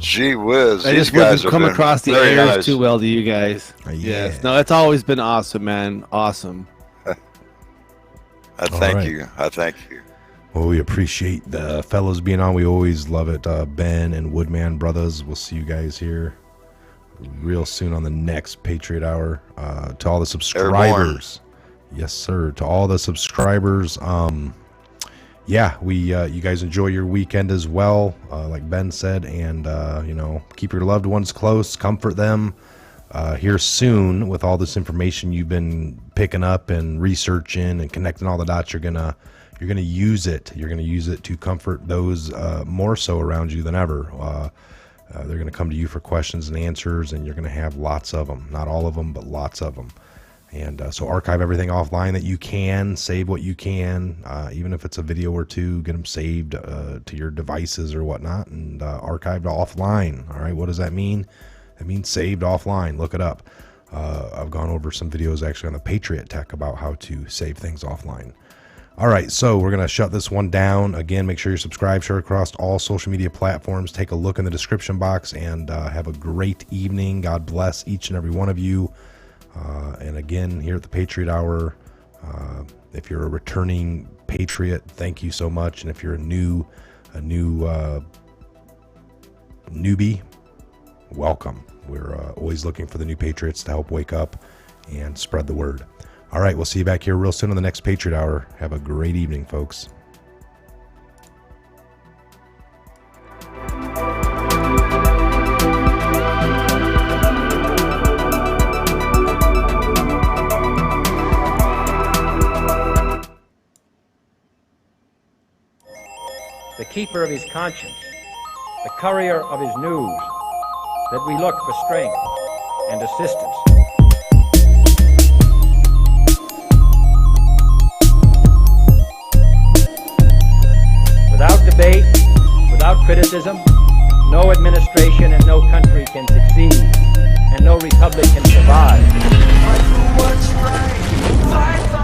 gee whiz, I these just guys wouldn't come have been across the very airs nice. too well to you guys. Yes, no, it's always been awesome, man. Awesome. I thank right. you. I thank you. Well, we appreciate the fellows being on. We always love it. Ben and Woodman Brothers. We'll see you guys here real soon on the next Patriot Hour. To all the subscribers. Yes, sir. To all the subscribers. You guys enjoy your weekend as well, like Ben said, and keep your loved ones close, comfort them. Here soon, with all this information you've been picking up and researching and connecting all the dots, you're gonna use it. You're gonna use it to comfort those more so around you than ever. They're gonna come to you for questions and answers, and you're gonna have lots of them. Not all of them, but lots of them. And so archive everything offline that you can, save what you can, even if it's a video or two, get them saved to your devices or whatnot, and archived offline. All right, what does that mean? It means saved offline. Look it up. I've gone over some videos actually on the Patriot Tech about how to save things offline. All right, so we're going to shut this one down. Again, make sure you're subscribed, share across all social media platforms. Take a look in the description box, and have a great evening. God bless each and every one of you. And again, here at the Patriot Hour, if you're a returning Patriot, thank you so much. And if you're a new newbie, welcome. We're always looking for the new Patriots to help wake up and spread the word. All right, we'll see you back here real soon on the next Patriot Hour. Have a great evening, folks. The keeper of his conscience, the courier of his news, that we look for strength and assistance. Without debate, without criticism, no administration and no country can succeed, and no republic can survive. Fight for what's right. Fight for